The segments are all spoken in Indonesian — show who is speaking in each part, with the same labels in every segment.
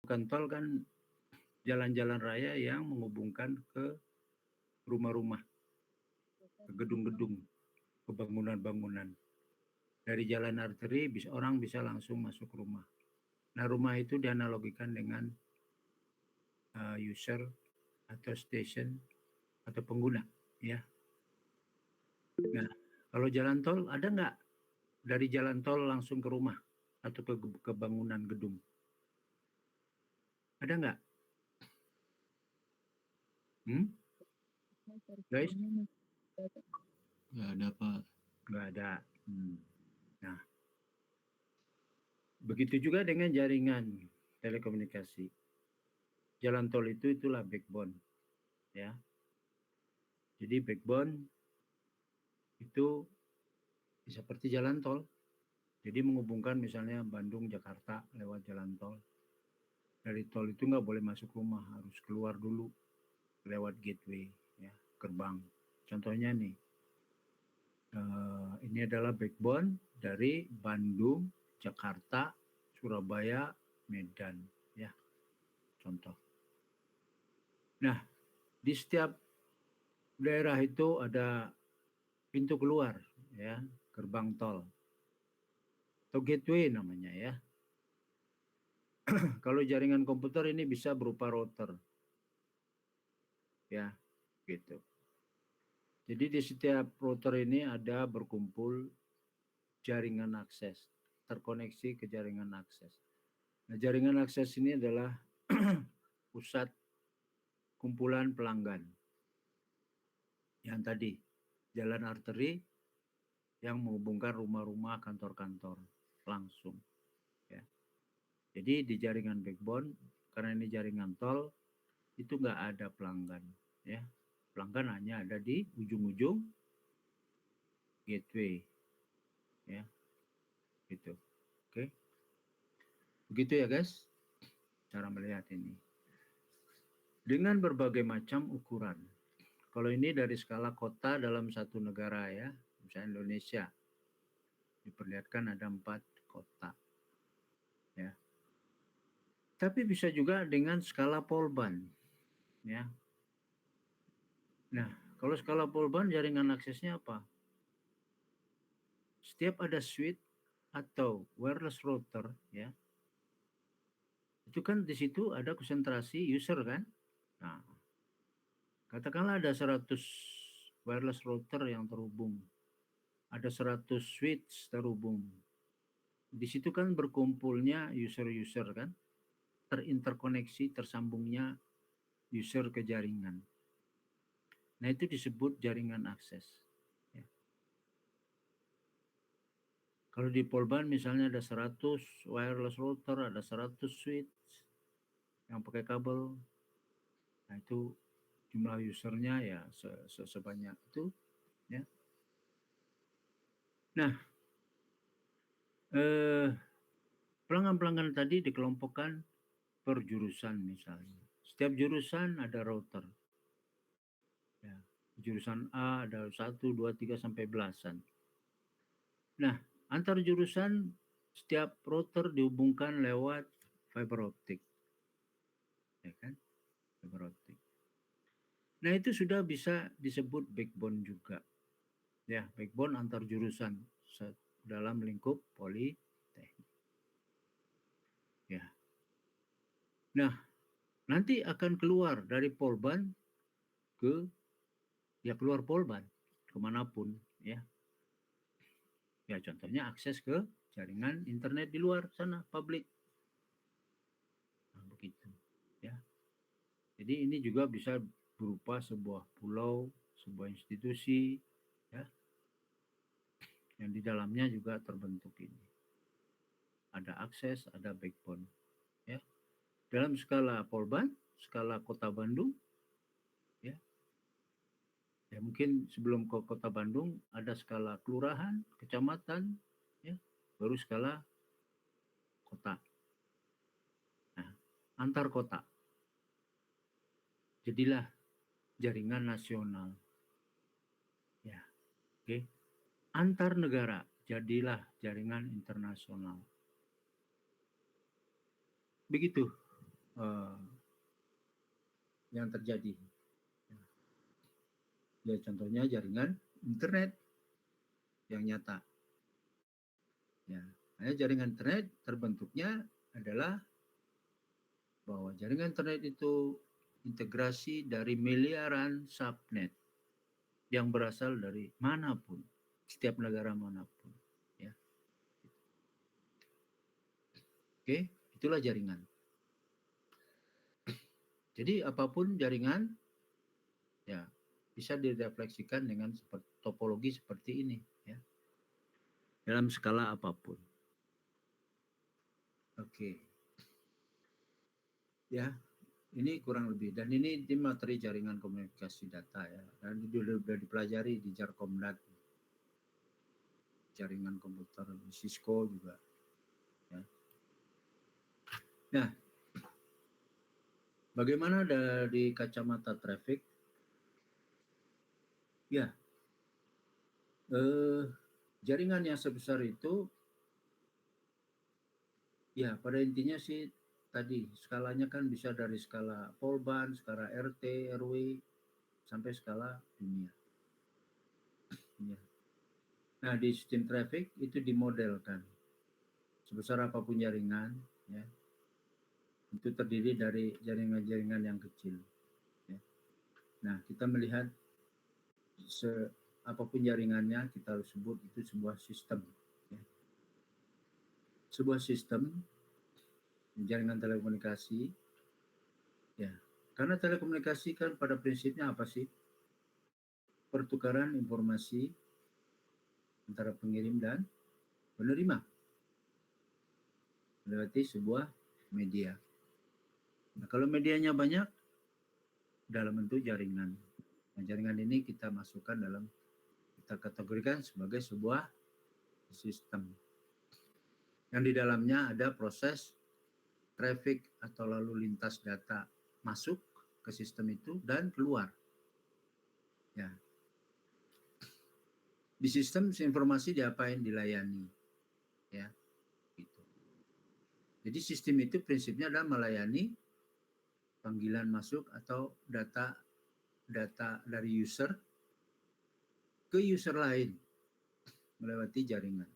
Speaker 1: bukan tol kan jalan-jalan raya yang menghubungkan ke rumah-rumah, ke gedung-gedung, ke bangunan-bangunan. Dari jalan arteri orang bisa langsung masuk rumah. Nah, rumah itu dianalogikan dengan user atau station atau pengguna, ya. Nah, kalau jalan tol ada nggak dari jalan tol langsung ke rumah atau ke bangunan gedung? Ada nggak? Guys?
Speaker 2: Nggak ada, Pak.
Speaker 1: Nggak ada. Nah, begitu juga dengan jaringan telekomunikasi. Jalan tol itulah backbone, ya. Jadi backbone itu seperti jalan tol. Jadi menghubungkan misalnya Bandung Jakarta lewat jalan tol. Dari tol itu nggak boleh masuk rumah, harus keluar dulu lewat gateway, ya, gerbang. Contohnya nih, ini adalah backbone dari Bandung, Jakarta, Surabaya, Medan, ya, contoh. Nah, di setiap daerah itu ada pintu keluar, ya, gerbang tol atau gateway namanya, ya. Kalau jaringan komputer ini bisa berupa router, ya, gitu. Jadi di setiap router ini ada berkumpul jaringan akses, terkoneksi ke jaringan akses. Nah, jaringan akses ini adalah pusat kumpulan pelanggan. Yang tadi, jalan arteri yang menghubungkan rumah-rumah, kantor-kantor langsung. Ya. Jadi di jaringan backbone, karena ini jaringan tol, itu nggak ada pelanggan. Ya. Pelanggan hanya ada di ujung-ujung gateway. Ya, gitu. Oke. Begitu ya guys, cara melihat ini. Dengan berbagai macam ukuran. Kalau ini dari skala kota dalam satu negara, ya, misalnya Indonesia, diperlihatkan ada 4 kota, ya. Tapi bisa juga dengan skala polban, ya. Nah, kalau skala polban jaringan aksesnya apa? Setiap ada switch atau wireless router, ya, itu kan di situ ada konsentrasi user kan. Nah, katakanlah ada 100 wireless router yang terhubung, ada 100 switch terhubung. Di situ kan berkumpulnya user-user kan, terinterkoneksi, tersambungnya user ke jaringan. Nah, itu disebut jaringan akses. Ya. Kalau di polban misalnya ada 100 wireless router, ada 100 switch yang pakai kabel. Nah, itu jumlah usernya ya sebanyak itu, ya. Nah, pelanggan-pelanggan tadi dikelompokkan per jurusan misalnya. Setiap jurusan ada router. Ya, jurusan A ada 1, 2, 3 sampai belasan. Nah, antar jurusan setiap router dihubungkan lewat fiber optik. Ya kan? Fiber optik. Nah, itu sudah bisa disebut backbone juga. Ya, backbone antar jurusan dalam lingkup politeknik. Ya. Nah, nanti akan keluar dari polban ke, ya, keluar polban kemanapun, ya. Ya, contohnya akses ke jaringan internet di luar sana, publik. Nah, begitu, ya. Jadi ini juga bisa berupa sebuah pulau, sebuah institusi, ya, yang di dalamnya juga terbentuk ini. Ada akses, ada backbone, ya. Dalam skala polban, skala kota Bandung, ya. Ya, mungkin sebelum ke kota Bandung ada skala kelurahan, kecamatan, ya, baru skala kota. Nah, antar kota. Jadilah jaringan nasional. Ya, oke. Antar negara, jadilah jaringan internasional. Begitu yang terjadi. Ya, contohnya jaringan internet yang nyata. Ya, jaringan internet terbentuknya adalah bahwa jaringan internet itu integrasi dari miliaran subnet yang berasal dari manapun, setiap negara manapun. Ya. Oke, itulah jaringan. Jadi apapun jaringan, ya bisa direfleksikan dengan topologi seperti ini, ya, dalam skala apapun. Oke, ya, ini kurang lebih. Dan ini di materi jaringan komunikasi data, ya, dan sudah dipelajari di Jarkomdat, jaringan komputer di Cisco juga. Ya. Nah, bagaimana dari kacamata traffic? Ya, jaringan yang sebesar itu, ya pada intinya sih tadi skalanya kan bisa dari skala polban, skala RT, RW, sampai skala dunia. Ya. Nah, di sistem traffic itu dimodelkan sebesar apapun jaringan, ya, itu terdiri dari jaringan-jaringan yang kecil. Ya. Nah, kita melihat apapun jaringannya, kita harus sebut itu sebuah sistem. Ya. Sebuah sistem jaringan telekomunikasi, ya, karena telekomunikasi kan pada prinsipnya apa sih? Pertukaran informasi antara pengirim dan penerima melewati sebuah media. Nah, kalau medianya banyak, dalam bentuk jaringan. Nah, jaringan ini kita masukkan kita kategorikan sebagai sebuah sistem. Yang di dalamnya ada proses traffic atau lalu lintas data masuk ke sistem itu dan keluar. Ya. Di sistem informasi diapain? Dilayani. Ya. Gitu. Jadi sistem itu prinsipnya adalah melayani panggilan masuk atau data dari user ke user lain melewati jaringan.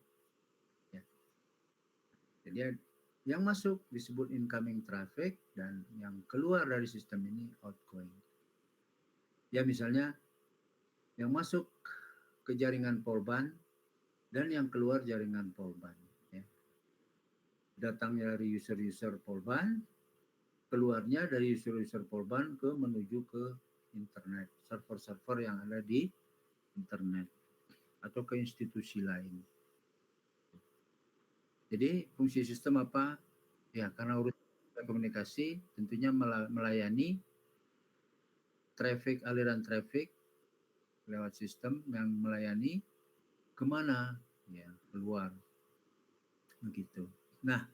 Speaker 1: Ya. Jadi yang masuk disebut incoming traffic dan yang keluar dari sistem ini outgoing. Ya, misalnya yang masuk ke jaringan polban dan yang keluar jaringan polban. Ya. Datangnya dari user-user polban, keluarnya dari user-user polban menuju ke internet, server-server yang ada di internet atau ke institusi lain. Jadi fungsi sistem apa? Ya, karena urusan komunikasi tentunya melayani aliran traffic lewat sistem yang melayani kemana? Ya, keluar. Begitu. Nah,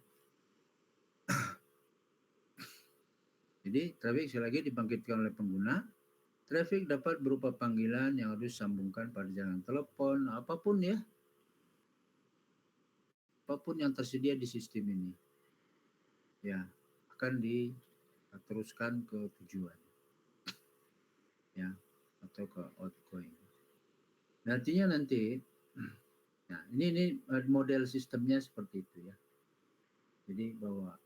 Speaker 1: jadi traffic sekali lagi dibangkitkan oleh pengguna. Traffic dapat berupa panggilan yang harus disambungkan pada jaringan telepon, apapun ya. Apapun yang tersedia di sistem ini. Ya, akan diteruskan ke tujuan. Ya, atau ke outgoing. Artinya nanti, nah ini model sistemnya seperti itu ya. Jadi bahwa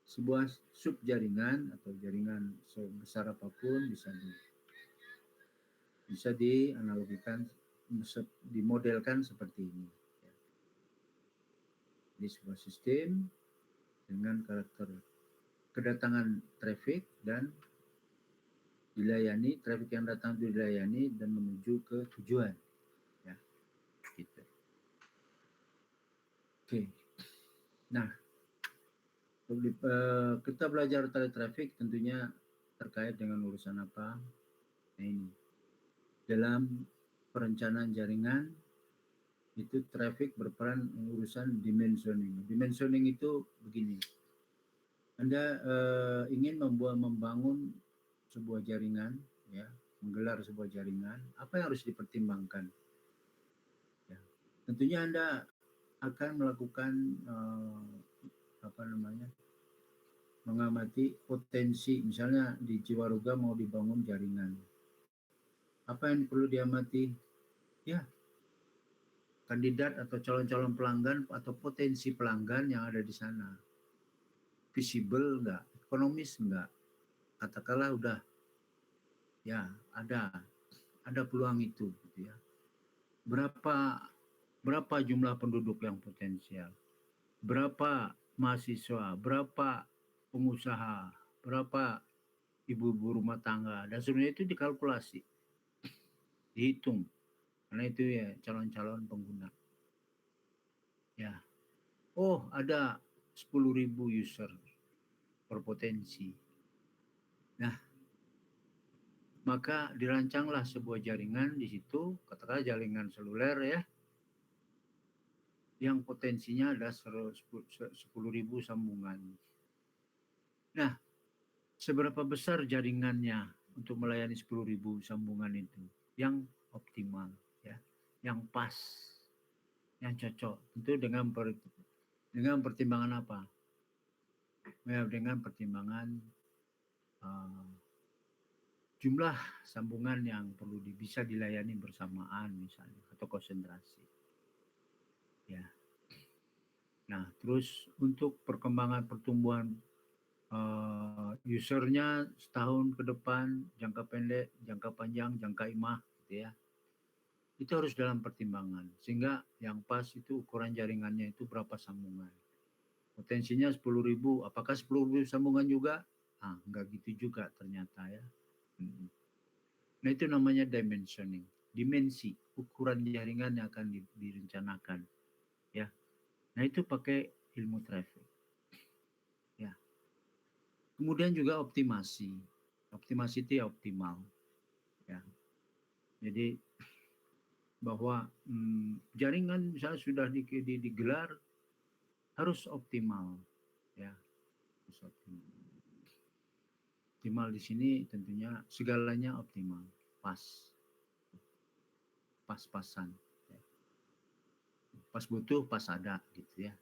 Speaker 1: sebuah sub jaringan atau jaringan sebesar apapun bisa dianalogikan, dimodelkan seperti ini. Di sebuah sistem dengan karakter kedatangan traffic dan dilayani, traffic yang datang itu dilayani dan menuju ke tujuan. Ya, gitu. Oke. Nah, kita belajar traffic tentunya terkait dengan urusan apa? Nah, ini. Dalam perencanaan jaringan, itu traffic berperan urusan dimensioning. Dimensioning itu begini. Anda ingin membangun sebuah jaringan, ya, menggelar sebuah jaringan, apa yang harus dipertimbangkan? Ya, tentunya Anda akan melakukan mengamati potensi, misalnya di Ciwaruga mau dibangun jaringan. Apa yang perlu diamati? Ya, kandidat atau calon-calon pelanggan atau potensi pelanggan yang ada di sana. Visible enggak? Ekonomis enggak? Katakanlah udah, ya ada peluang itu, gitu ya. Berapa jumlah penduduk yang potensial? Berapa mahasiswa? Berapa pengusaha? Berapa ibu-ibu rumah tangga? Dan sebenarnya itu dikalkulasi, dihitung. Karena itu ya calon-calon pengguna. Ya, oh ada 10.000 user berpotensi. Nah, maka dirancanglah sebuah jaringan di situ, katakanlah jaringan seluler ya, yang potensinya ada 10.000 sambungan. Nah, seberapa besar jaringannya untuk melayani 10.000 sambungan itu? Yang optimal, ya, yang pas, yang cocok. Tentu dengan pertimbangan apa? Ya, dengan pertimbangan jumlah sambungan yang perlu bisa dilayani bersamaan misalnya atau konsentrasi. Ya. Nah, terus untuk perkembangan pertumbuhan usernya setahun ke depan, jangka pendek, jangka panjang, jangka imah, gitu ya. Itu harus dalam pertimbangan sehingga yang pas itu ukuran jaringannya itu berapa sambungan. Potensinya 10.000, apakah 10.000 sambungan juga? Ah, enggak gitu juga ternyata ya. Nah, itu namanya dimensioning, dimensi, ukuran jaringan yang akan direncanakan, ya. Nah, itu pakai ilmu traffic, ya. Kemudian juga optimasi, optimasi itu ya optimal, ya. Jadi bahwa jaringan misalnya sudah digelar harus optimal, ya, harus optimal. Optimal di sini tentunya segalanya optimal, pas-pasan. Ya. Pas butuh, pas ada, gitu ya.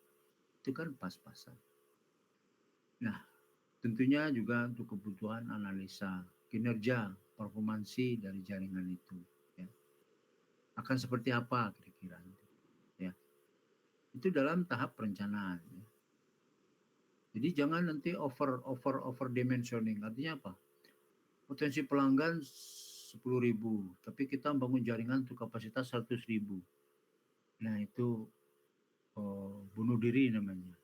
Speaker 1: Itu kan pas-pasan. Nah, tentunya juga untuk kebutuhan analisa kinerja, performansi dari jaringan itu. Ya. Akan seperti apa kira-kira? Ya. Itu dalam tahap perencanaan. Ya. Jadi jangan nanti over dimensioning. Artinya apa? Potensi pelanggan 10.000, tapi kita bangun jaringan untuk kapasitas 100.000. Nah, itu bunuh diri namanya.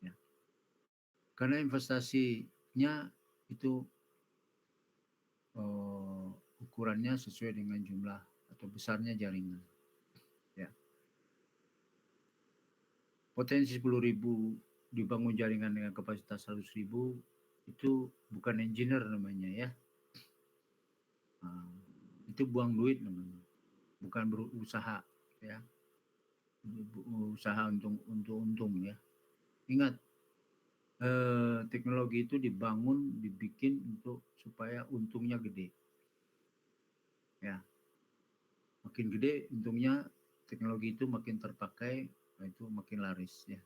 Speaker 1: Ya. Karena investasinya itu ukurannya sesuai dengan jumlah atau besarnya jaringan. Ya. Potensi 10.000 dibangun jaringan dengan kapasitas 100.000 itu bukan engineer namanya ya. Nah, itu buang duit namanya, bukan berusaha ya. Usaha untuk untung ya. Ingat, teknologi itu dibikin untuk supaya untungnya gede. Ya, makin gede untungnya teknologi itu makin terpakai, itu makin laris ya.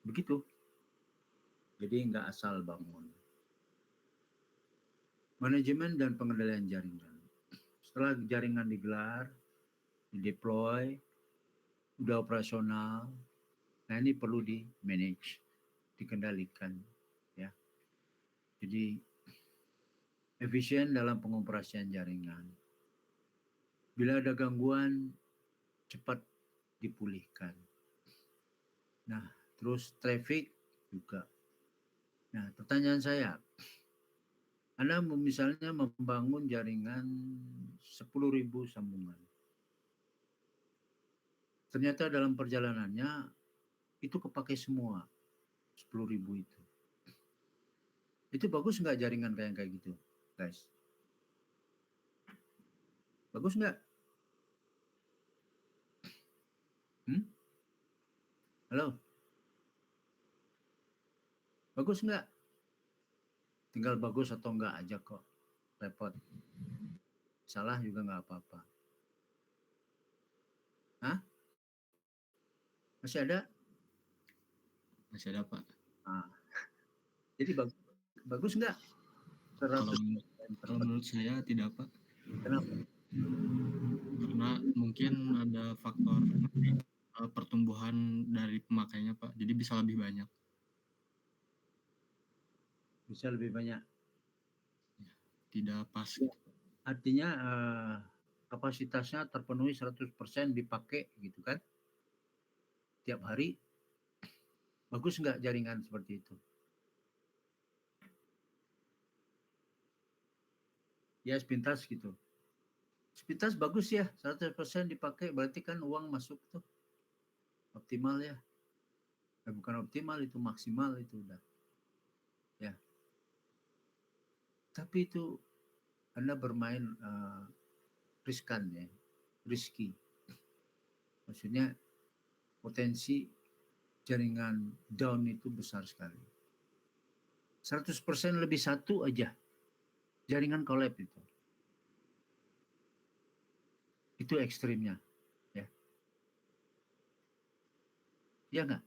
Speaker 1: Begitu. Jadi nggak asal bangun. Manajemen dan pengendalian jaringan. Setelah jaringan digelar, dideploy, udah operasional, nah ini perlu di manage, dikendalikan ya. Jadi efisien dalam pengoperasian jaringan. Bila ada gangguan, cepat dipulihkan. Nah, terus traffic juga. Nah, pertanyaan saya, Anda misalnya membangun jaringan 10.000 sambungan. Ternyata dalam perjalanannya itu kepakai semua 10.000 itu. Itu bagus nggak jaringan kayak gitu, guys? Bagus nggak? Halo? Bagus nggak? Tinggal bagus atau enggak aja kok. Repot. Salah juga nggak apa-apa. Hah? Masih ada?
Speaker 2: Masih ada, Pak.
Speaker 1: Nah, Jadi bagus nggak?
Speaker 2: Kalau
Speaker 1: 100%
Speaker 2: kalau menurut saya tidak, Pak.
Speaker 1: Kenapa?
Speaker 2: Karena mungkin ada faktor nanti, pertumbuhan dari pemakainya, Pak. Jadi bisa lebih banyak.
Speaker 1: Bisa lebih banyak.
Speaker 2: Tidak pas
Speaker 1: Ya.
Speaker 2: gitu.
Speaker 1: Artinya kapasitasnya terpenuhi 100% dipakai gitu kan? Tiap hari. Bagus nggak jaringan seperti itu? Ya sepintas gitu. Sepintas bagus ya, 100% dipakai berarti kan uang masuk tuh. Optimal ya. Bukan optimal, itu maksimal itu udah. Ya. Tapi itu Anda bermain riskan ya, risky. Maksudnya potensi jaringan down itu besar sekali. 100% lebih satu aja jaringan collapse itu. Itu ekstrimnya. Ya. Ya nggak?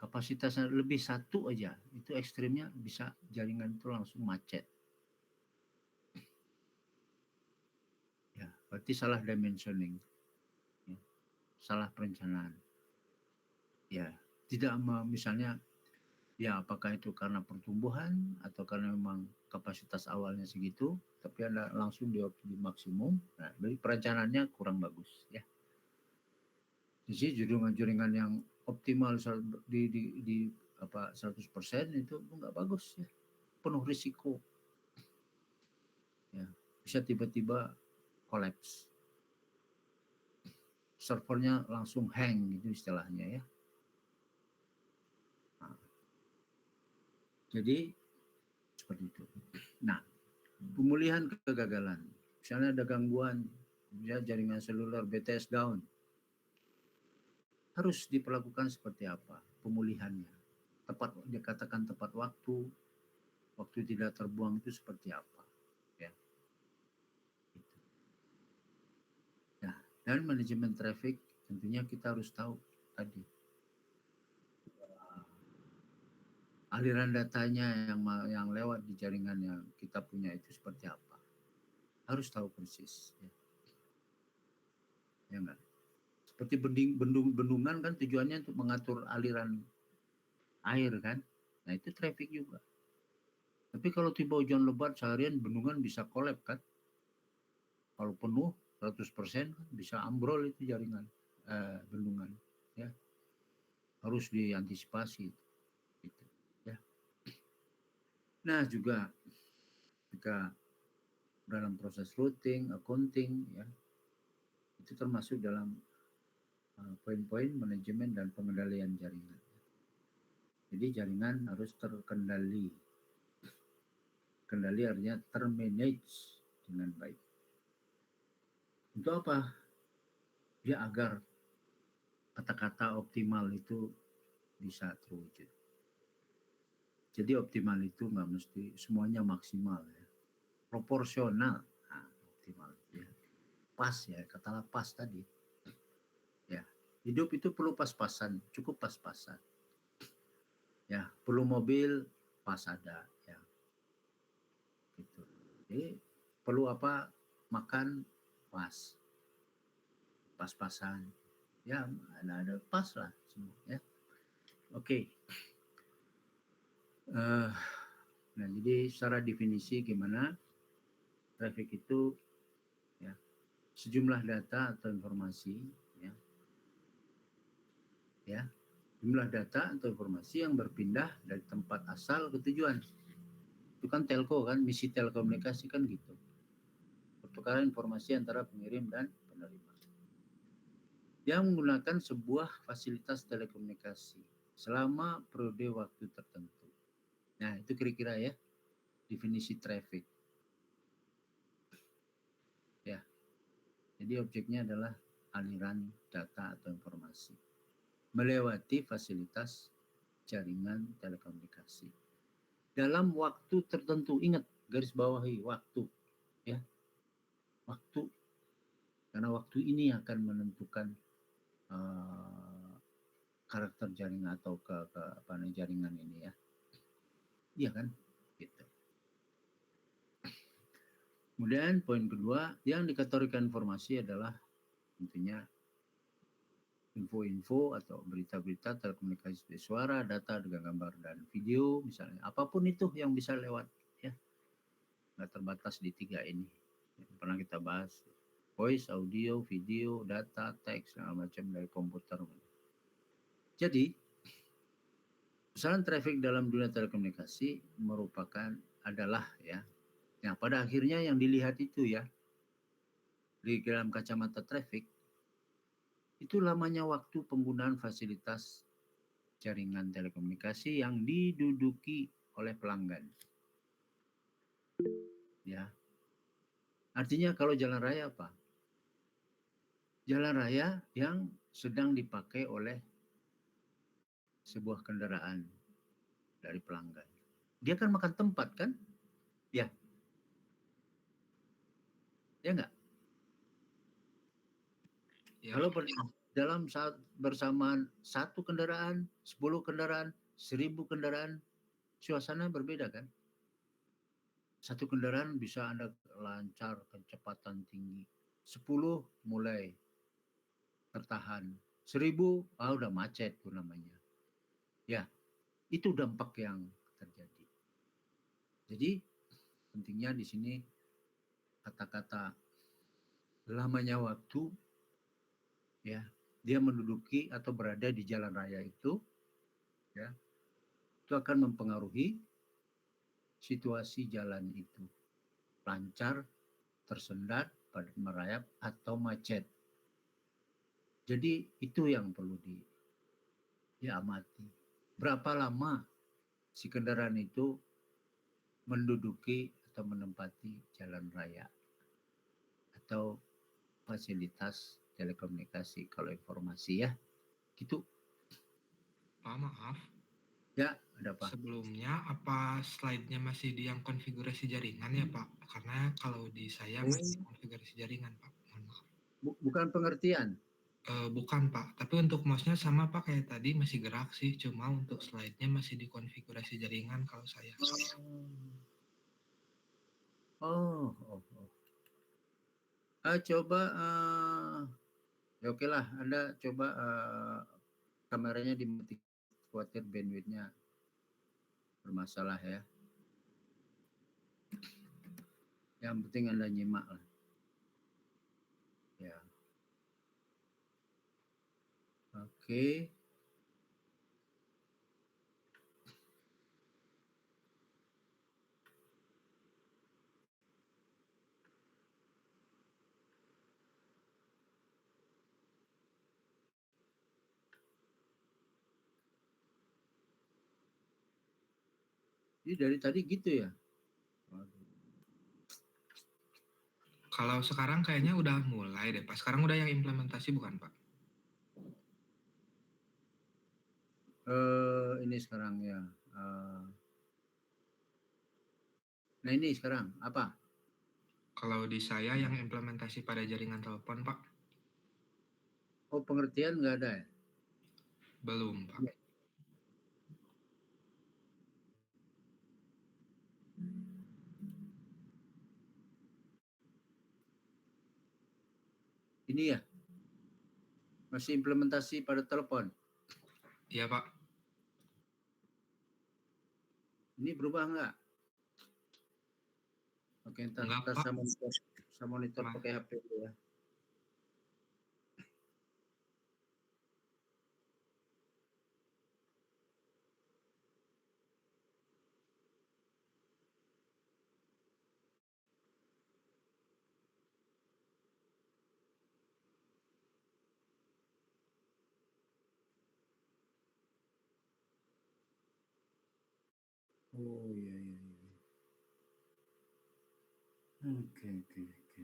Speaker 1: Kapasitasnya lebih satu aja, itu ekstrimnya bisa jaringan itu langsung macet. Ya, berarti salah dimensioning. Ya. Salah perencanaan. Ya, tidak misalnya ya apakah itu karena pertumbuhan atau karena memang kapasitas awalnya segitu tapi Anda langsung di maksimum. Nah, jadi perencanaannya kurang bagus ya. Jadi jaringan yang optimal di apa 100% itu nggak bagus ya. Penuh risiko. Ya, bisa tiba-tiba collapse. Servernya langsung hang gitu istilahnya ya. Nah, jadi seperti itu. Nah, pemulihan kegagalan. Misalnya ada gangguan, ya jaringan seluler BTS down. Harus diperlakukan seperti apa pemulihannya? Tepat dikatakan tepat waktu tidak terbuang itu seperti apa? Ya. Gitu. Nah, dan manajemen traffic tentunya kita harus tahu tadi aliran datanya yang lewat di jaringan yang kita punya itu seperti apa. Harus tahu persis. Ya enggak? Seperti bendungan kan tujuannya untuk mengatur aliran air kan. Nah itu traffic juga. Tapi kalau tiba hujan lebat seharian bendungan bisa kolap kan. Kalau penuh 100% bisa ambrol itu jaringan bendungan. Ya. Harus diantisipasi. Gitu, ya. Nah juga jika dalam proses routing, accounting, ya, itu termasuk dalam poin-poin manajemen dan pengendalian jaringan. Jadi jaringan harus terkendali. Kendali artinya termanage dengan baik. Untuk apa? Ya agar kata-kata optimal itu bisa terwujud. Jadi optimal itu nggak mesti semuanya maksimal ya. Proporsional. Nah, optimal ya. Pas ya, katalah pas tadi. Ya. Hidup itu perlu pas-pasan, cukup pas-pasan. Ya, perlu mobil pas ada ya. Gitu. Jadi perlu apa? Makan pas. Pas-pasan. Ya, ada pas lah semua ya. Oke. Nah, jadi secara definisi gimana traffic itu ya sejumlah data atau informasi ya jumlah data atau informasi yang berpindah dari tempat asal ke tujuan. Itu kan telco kan, misi telekomunikasi kan gitu. Pertukaran informasi antara pengirim dan penerima. Yang menggunakan sebuah fasilitas telekomunikasi selama periode waktu tertentu. Nah, itu kira-kira ya definisi traffic. Ya. Jadi objeknya adalah aliran data atau informasi melewati fasilitas jaringan telekomunikasi dalam waktu tertentu. Ingat, garis bawahi waktu ya. Waktu, karena waktu ini akan menentukan karakter jaringan atau jaringan ini ya. Iya kan? Gitu. Kemudian poin kedua, yang dikategorikan informasi adalah tentunya info-info atau berita-berita telekomunikasi seperti suara, data dengan gambar dan video misalnya. Apapun itu yang bisa lewat ya. Nggak terbatas di 3 ini. Yang pernah kita bahas. Voice, audio, video, data, teks, segala macam dari komputer. Jadi, besaran traffic dalam dunia telekomunikasi merupakan adalah ya, yang pada akhirnya yang dilihat itu ya, di dalam kacamata traffic, itu lamanya waktu penggunaan fasilitas jaringan telekomunikasi yang diduduki oleh pelanggan. Ya, artinya kalau jalan raya apa? Jalan raya yang sedang dipakai oleh sebuah kendaraan dari pelanggan. Dia kan makan tempat kan? Ya, ya enggak?
Speaker 2: Ya,
Speaker 1: Kalau dalam saat bersamaan satu kendaraan, 10 kendaraan, 1000 kendaraan, suasana berbeda kan? Satu kendaraan bisa Anda lancar, kecepatan tinggi. 10 mulai tertahan. 1000, udah macet tuh namanya. Ya, itu dampak yang terjadi. Jadi, pentingnya di sini kata-kata lamanya waktu, ya, dia menduduki atau berada di jalan raya itu, ya, itu akan mempengaruhi situasi jalan itu. Lancar, tersendat, padat merayap, atau macet. Jadi itu yang perlu diamati. Berapa lama si kendaraan itu menduduki atau menempati jalan raya atau fasilitas telekomunikasi kalau informasi ya. Gitu.
Speaker 3: Pak, maaf.
Speaker 1: Ya, ada apa?
Speaker 3: Sebelumnya apa slide-nya masih di yang konfigurasi jaringan ya Pak? Karena kalau di saya masih konfigurasi jaringan Pak. Mohon maaf.
Speaker 1: Bukan pengertian.
Speaker 3: Bukan Pak, tapi untuk mouse-nya sama Pak kayak tadi masih gerak sih, cuma untuk slide-nya masih di konfigurasi jaringan kalau saya.
Speaker 1: Oh, oh, oh. Coba, ya oke lah, Anda coba kameranya dimatikan, khawatir bandwidth-nya bermasalah ya. Yang penting Anda nyimak lah. Ya. Oke. Jadi dari tadi gitu ya.
Speaker 3: Kalau sekarang kayaknya udah mulai deh Pak. Sekarang udah yang implementasi bukan Pak?
Speaker 1: Ini sekarang ya. Nah ini sekarang apa?
Speaker 3: Kalau di saya yang implementasi pada jaringan telepon Pak,
Speaker 1: Oh pengertian nggak ada ya?
Speaker 3: belum Pak.
Speaker 1: Ini ya. Masih implementasi pada telepon.
Speaker 3: Iya Pak.
Speaker 1: Ini berubah nggak? Oke, ntar
Speaker 3: Enggak Pak.
Speaker 1: saya monitor pakai HP dulu ya. Oh iya iya iya. Oke oke oke.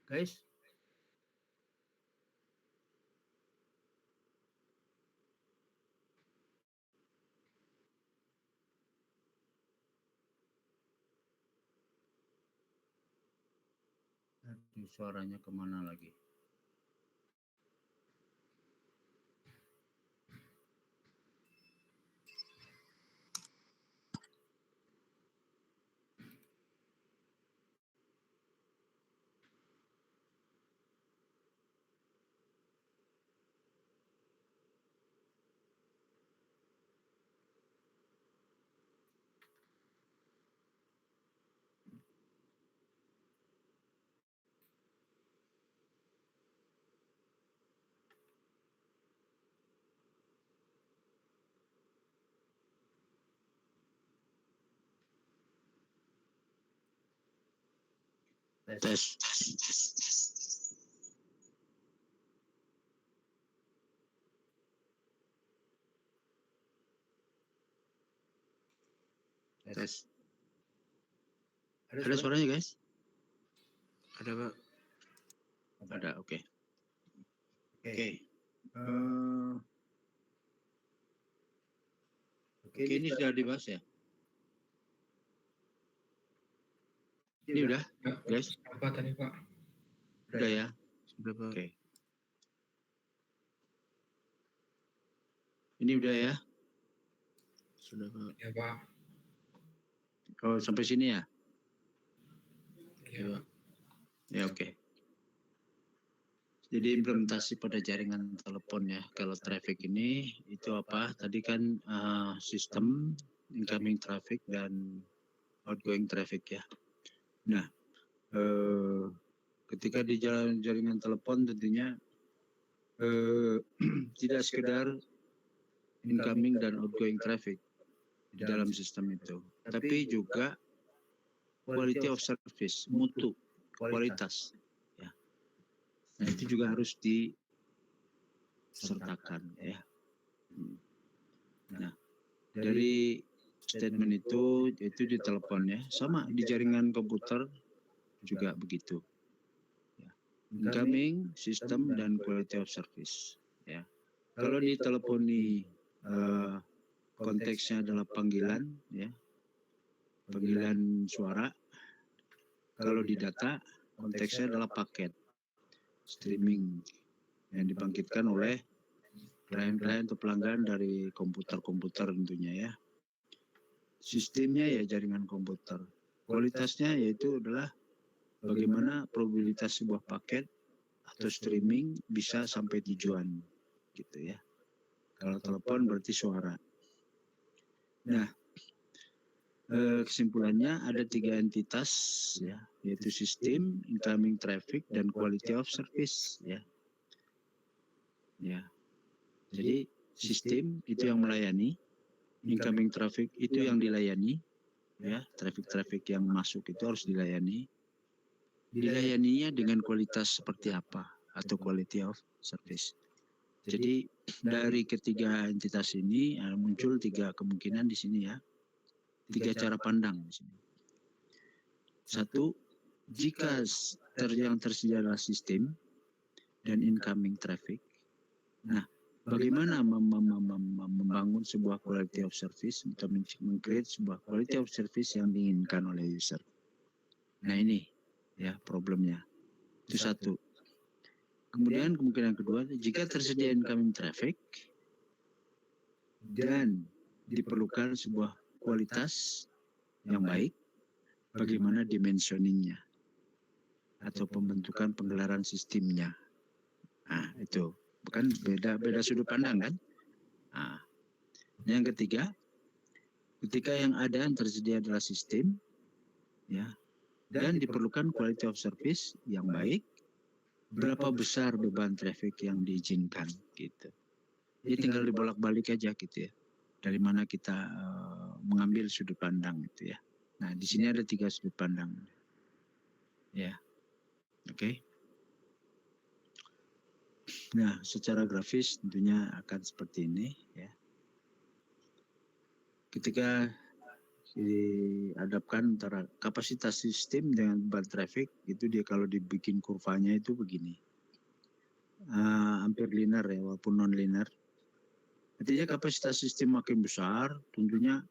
Speaker 1: Guys, aduh, suaranya kemana lagi?
Speaker 4: Tes. Tes. Ada suaranya guys?
Speaker 5: Ada Pak.
Speaker 4: Ada, oke.
Speaker 1: Oke.
Speaker 4: Oke, ini sudah dibahas ya? Ini udah, guys?
Speaker 3: Apa tadi Pak?
Speaker 4: Udah ya?
Speaker 5: Sudah Pak.
Speaker 4: Oke. Ini udah ya?
Speaker 5: Sudah Pak.
Speaker 3: Ya Pak.
Speaker 4: Oh, sampai sini ya?
Speaker 3: Ya.
Speaker 4: Ya, oke. Jadi implementasi pada jaringan telepon ya. Kalau traffic ini itu apa? Tadi kan sistem incoming traffic dan outgoing traffic ya. Nah, ketika di jaringan telepon tentunya tidak sekedar incoming dan outgoing traffic di dalam sistem itu, tapi juga quality of service, mutu, kualitas. Ya. Nah, itu juga harus disertakan ya. Nah, dari statement itu di telepon ya, sama di jaringan komputer juga begitu. Ya. Incoming, system dan quality of service. Ya. Kalau diteleponi konteksnya adalah panggilan, ya, panggilan suara. Kalau di data konteksnya adalah paket streaming yang dibangkitkan oleh klien-klien atau pelanggan dari komputer-komputer tentunya ya. Sistemnya ya jaringan komputer. Kualitasnya yaitu adalah bagaimana probabilitas sebuah paket atau streaming bisa sampai tujuan gitu ya. Kalau telepon berarti suara. Nah, kesimpulannya ada 3 entitas ya, yaitu sistem, incoming traffic dan quality of service ya. Ya. Jadi sistem itu yang melayani, incoming traffic itu yang dilayani ya, traffic yang masuk itu harus dilayani. Dilayaninya dengan kualitas seperti apa atau quality of service. Jadi dari ketiga entitas ini muncul 3 kemungkinan di sini ya. 3 cara pandang di sini. 1, jika yang tersedia adalah sistem dan incoming traffic. Nah, bagaimana membangun sebuah quality of service atau meng-create sebuah quality of service yang diinginkan oleh user. Nah, ini ya problemnya. Itu 1. Kemudian kemungkinan kedua, jika tersedia incoming traffic dan diperlukan sebuah kualitas yang baik, bagaimana dimensioningnya atau pembentukan penggelaran sistemnya. Nah, itu bukan beda sudut pandang kan? Nah, yang ketiga, ketika yang ada yang tersedia adalah sistem, ya, dan diperlukan quality of service yang baik, berapa besar beban traffic yang diizinkan gitu. Jadi tinggal dibolak-balik aja gitu ya. Dari mana kita mengambil sudut pandang itu ya. Nah, di sini ada 3 sudut pandang. Ya. Oke. Nah, secara grafis tentunya akan seperti ini ya. Ketika dihadapkan antara kapasitas sistem dengan beban traffic. Itu dia kalau dibikin kurvanya itu begini. Hampir linear ya, walaupun non linear. Artinya kapasitas sistem makin besar, tentunya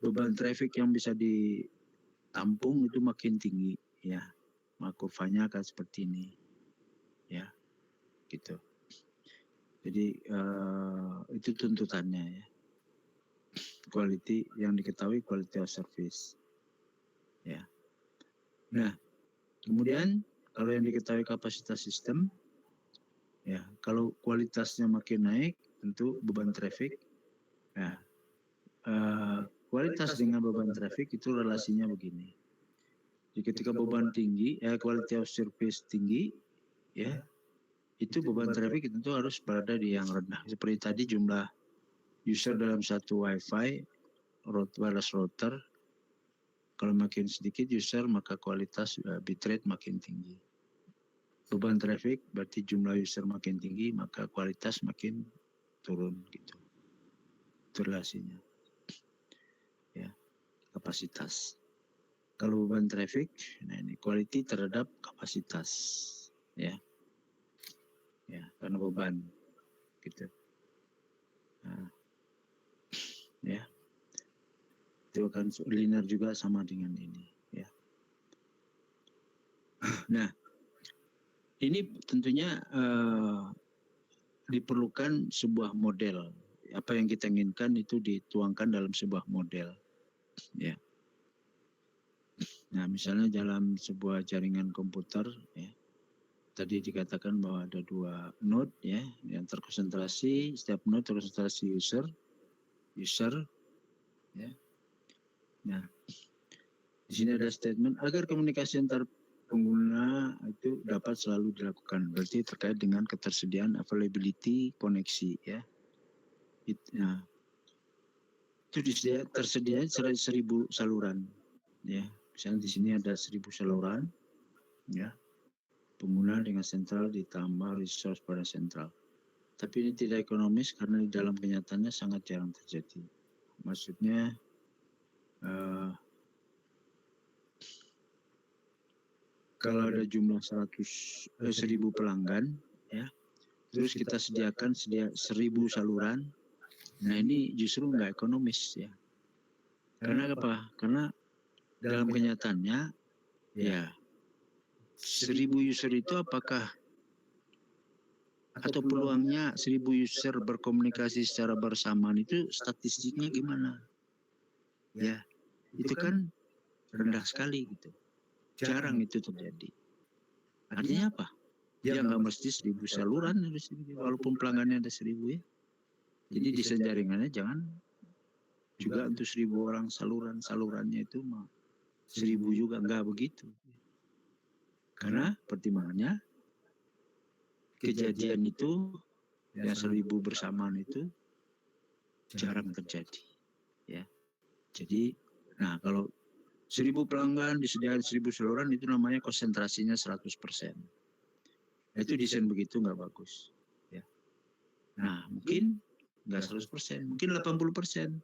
Speaker 4: beban traffic yang bisa ditampung itu makin tinggi ya. Maka kurvanya akan seperti ini. Ya. Gitu. Jadi itu tuntutannya ya. Quality yang diketahui quality of service. Ya. Nah, kemudian kalau yang diketahui kapasitas sistem, ya kalau kualitasnya makin naik, tentu beban traffic. Ya, kualitas dengan beban traffic itu relasinya begini. Jadi ketika beban tinggi, quality of service tinggi, ya itu beban traffic tentu harus berada di yang rendah. Seperti tadi jumlah user dalam satu WiFi wireless router, kalau makin sedikit user maka kualitas bitrate makin tinggi. Beban traffic berarti jumlah user makin tinggi maka kualitas makin turun gitu. Itu relasinya. Ya, kapasitas. Kalau beban traffic, nah ini quality terhadap kapasitas. Ya. Ya, karena beban gitu. Nah, ya. Itu akan linear juga sama dengan ini ya. Nah, ini tentunya diperlukan sebuah model. Apa yang kita inginkan itu dituangkan dalam sebuah model ya. Nah, misalnya dalam sebuah jaringan komputer ya. Tadi dikatakan bahwa ada 2 node ya yang terkonsentrasi, setiap node terkonsentrasi user ya. Nah, di sini ada statement agar komunikasi antar pengguna itu dapat selalu dilakukan. Berarti terkait dengan ketersediaan availability koneksi ya. Nah, itu tersedia 1.000 saluran ya. Misalnya di sini ada 1.000 saluran ya. Pengguna dengan sentral ditambah resource pada sentral. Tapi ini tidak ekonomis karena di dalam kenyataannya sangat jarang terjadi. Maksudnya kalau ada jumlah 1.000 pelanggan ya, terus kita sediakan 1.000 saluran, nah ini justru nggak ekonomis ya. Karena apa? Karena dalam kenyataannya ya 1.000 user itu apakah atau peluangnya 1.000 user berkomunikasi secara bersamaan itu statistiknya gimana? Ya, itu kan rendah sekali gitu. Jarang itu terjadi. Artinya apa? Ya nggak mesti 1.000 saluran, walaupun pelanggannya ada 1.000 ya. Jadi desain jaringannya jangan juga untuk 1.000 orang salurannya itu mah 1.000 juga, nggak begitu. Karena pertimbangannya kejadian itu yang 1.000 bersamaan itu jarang terjadi. Ya. Jadi, nah kalau 1.000 pelanggan disediakan 1.000 saluran itu namanya konsentrasinya 100%. Itu desain begitu nggak bagus. Ya. Nah mungkin nggak 100%, mungkin 80%,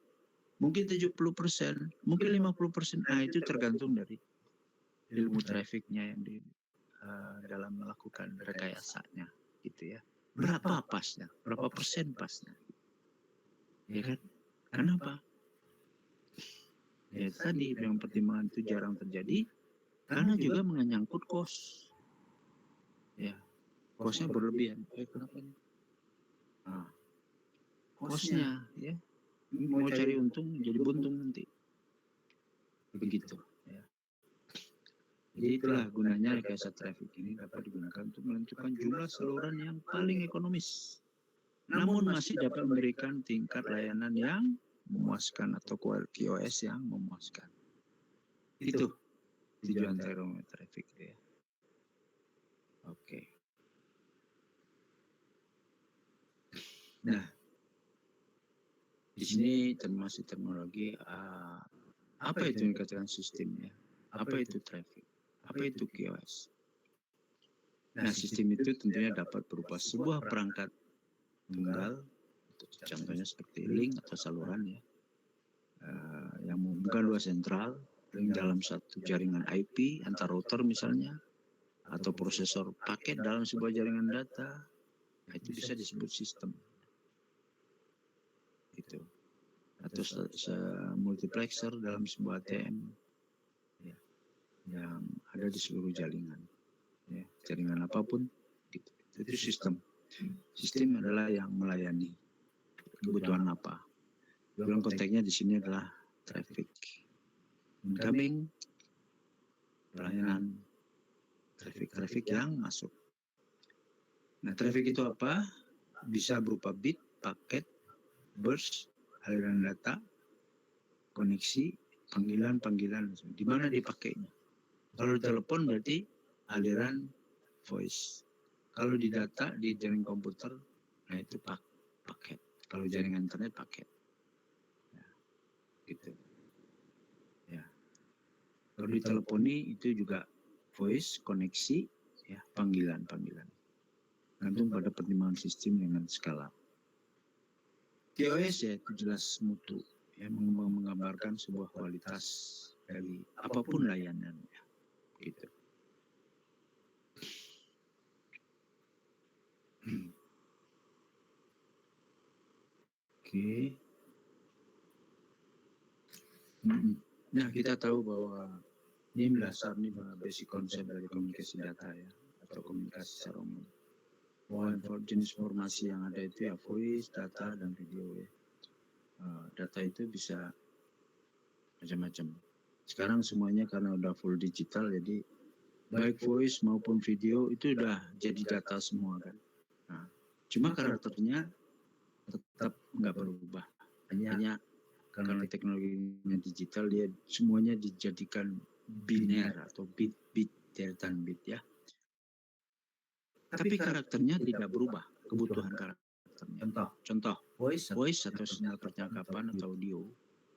Speaker 4: mungkin 70%, mungkin 50%. Nah itu tergantung dari ilmu trafficnya yang di dalam melakukan rekayasanya, gitu ya. Berapa pasnya? Berapa persen pasnya? Ya kan? Kenapa? Ya tadi yang pertimbangan itu jarang terjadi karena juga menyangkut kos. Ya, kosnya berlebihan. Kenapa? Nah, kosnya, ya mau cari untung jadi buntung nanti. Begitu. Ya. Jadi itulah gunanya rekayasa traffic ini dapat digunakan untuk menentukan jumlah saluran yang paling ekonomis. Namun masih dapat memberikan tingkat layanan yang memuaskan atau QoS yang memuaskan. Itu tujuan traffic ya. Oke. Nah, di sini termasuk terminologi apa itu yang dikatakan sistemnya, apa itu traffic, apa itu QoS. Nah, sistem itu tentunya dapat berupa sebuah perangkat tunggal, contohnya seperti link atau saluran ya, yang bukan dua sentral dalam satu jaringan IP antar router misalnya, atau prosesor paket dalam sebuah jaringan data, itu bisa disebut sistem. Gitu. Atau multiplexer dalam sebuah ATM ya, yang ada di seluruh jaringan. Ya, jaringan apapun, gitu. Itu sistem. Sistem adalah yang melayani kebutuhan apa. Dalam konteksnya di sini adalah traffic, incoming, pelayanan, traffic yang masuk. Nah, traffic itu apa? Bisa berupa bit, paket, burst, aliran data, koneksi, panggilan, di mana dipakainya. Kalau di telepon berarti aliran voice. Kalau di data, di jaringan komputer, nah itu paket. Kalau jaringan internet paket. Ya, gitu. Ya. Kalau di teleponi itu juga voice, koneksi, ya, panggilan. Gantung pada pertimbangan sistem dengan skala. QoS ya itu jelas mutu, yang menggambarkan sebuah kualitas dari apapun layanannya, gitu. Oke. Nah, kita tahu bahwa ini dasar nih basic konsep dari komunikasi data ya, atau komunikasi secara umum. Bahwa jenis informasi yang ada itu ya voice, data, dan video ya. Data itu bisa macam-macam. Sekarang semuanya karena udah full digital, jadi baik voice maupun video itu udah jadi data semua kan. Nah, cuma karakternya tetap nggak berubah. Hanya karena teknologinya digital, dia semuanya dijadikan biner atau bit deretan bit ya. Tapi karakternya tidak berubah, kebutuhan karakternya. Contoh voice atau sinyal percakapan atau audio.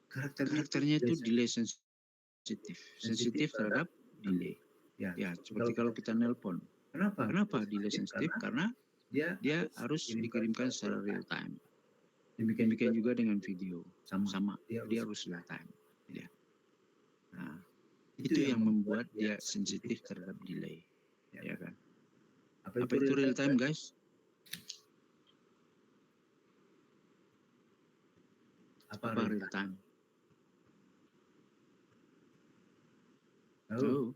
Speaker 4: Karakternya itu delay sensitif terhadap delay. Ya, seperti kalau kita nelpon. Kenapa delay sensitif? Karena dia harus dikirimkan secara real time. Demikian juga dengan video, sama dia harus real time. Ya. Nah, itu yang membuat dia sensitif terhadap delay, ya kan? Apa itu real time, guys? Apa real time? Halo.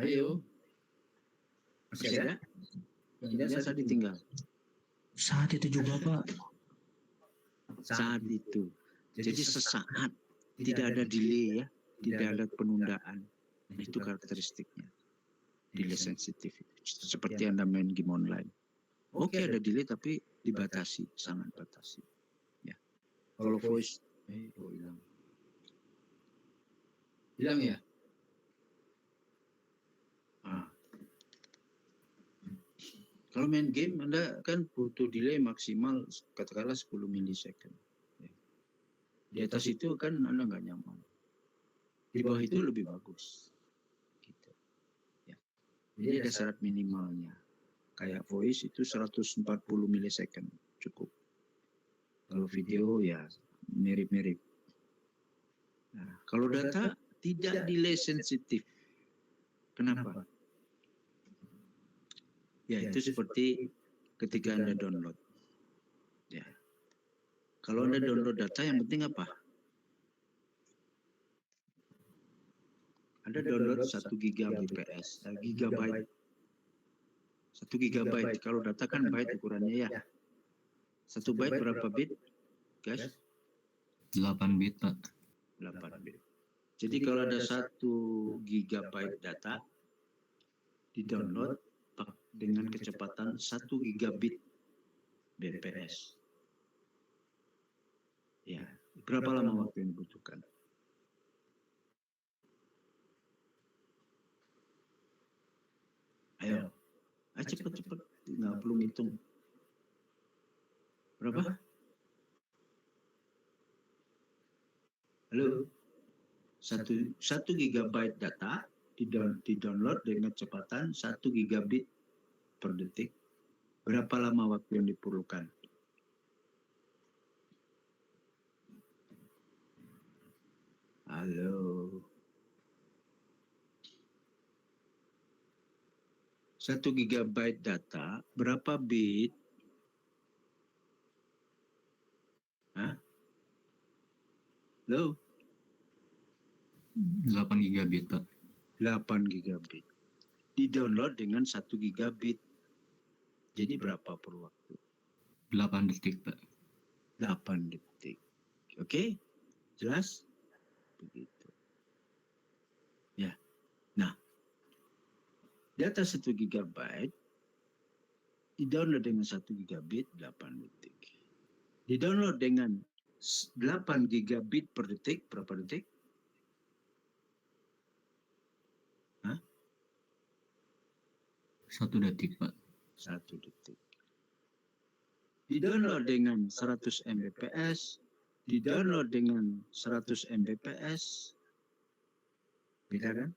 Speaker 4: Ayo. Masih ada? Tidak, saya ditinggal.
Speaker 6: Saat itu juga, Pak.
Speaker 4: Saat itu. Jadi sesaat. Tidak ada delay ya. Tidak ada penundaan. Nah, itu karakteristiknya. Delay sensitif. Seperti Anda main game online. Oke, ada delay tapi dibatasi. Sangat batasi. Ya. Kalau voice, hilang. Hilang ya? Kalau main game, Anda kan butuh delay maksimal katakanlah 10 milisecond. Di atas itu kan Anda nggak nyaman. Di bawah itu lebih bagus. Gitu. Ya. Jadi ada syarat minimalnya. Kayak voice itu 140 milisecond cukup. Kalau video ya mirip-mirip. Nah, kalau data tidak delay sensitif. Kenapa? Ya, itu seperti ketika Anda download. Ya. Kalau Anda download data, yang penting apa? Anda download 1 Gbps, gigabyte. 1 gigabyte, kalau data kan byte ukurannya ya. 1 byte berapa bit, guys?
Speaker 2: 8 bit, Pak.
Speaker 4: 8 bit. Jadi kalau ada 1 gigabyte data, di-download dengan kecepatan 1 gigabit bps. Ya, berapa lama waktu yang dibutuhkan? Ayo, cepat, nggak perlu ngitung. Berapa? Halo, 1 gigabyte data di-download dengan kecepatan 1 gigabit per detik. Berapa lama waktu yang diperlukan? Halo. 1 GB data, berapa bit? Hah? Halo?
Speaker 2: 8 gigabit, Pak.
Speaker 4: 8 GB. Di-download dengan 1 GB. Jadi berapa per waktu?
Speaker 2: 8 detik, Pak.
Speaker 4: 8 detik. Oke? Jelas? Begitu. Ya. Nah, data 1 GB di-download dengan 1 GB 8 detik. Di-download dengan 8 gigabit per detik, berapa detik? Hah?
Speaker 2: 1 detik, Pak.
Speaker 4: 1 detik. Di-download dengan 100 Mbps, di-download dengan 100 Mbps, beda kan?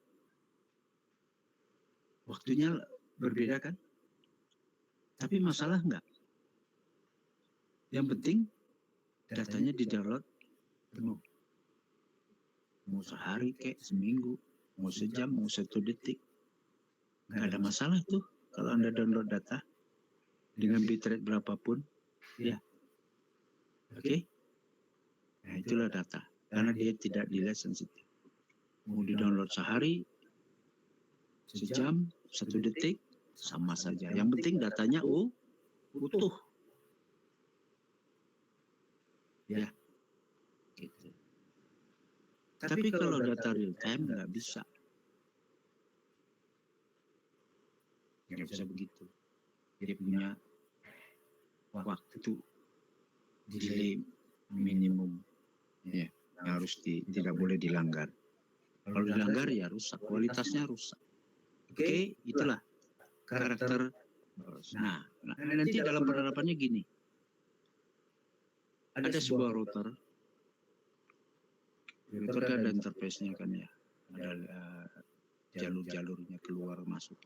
Speaker 4: Waktunya berbeda kan? Tapi masalah enggak? Yang penting datanya di-download penuh. Mau sehari kek, seminggu, mau sejam, mau 1 detik. Nggak ada masalah tuh kalau Anda download data dengan bitrate berapapun. Ya. Oke? Nah, itulah data. Karena dia tidak delay sensitif. Mau di-download sehari, sejam, 1 detik, sama saja. Yang penting datanya utuh. Ya. Gitu. Tapi kalau data real time nggak bisa. Nggak bisa begitu. Dia punya waktu delay minimum. Ya, harus tidak boleh dilanggar. Kalau dilanggar ya rusak, kualitasnya rusak. Oke, itulah karakter. Nah, nanti dalam penerapannya gini. Ada sebuah router. Router kan ada interface-nya kan ya. Ada jalur-jalurnya keluar masuk.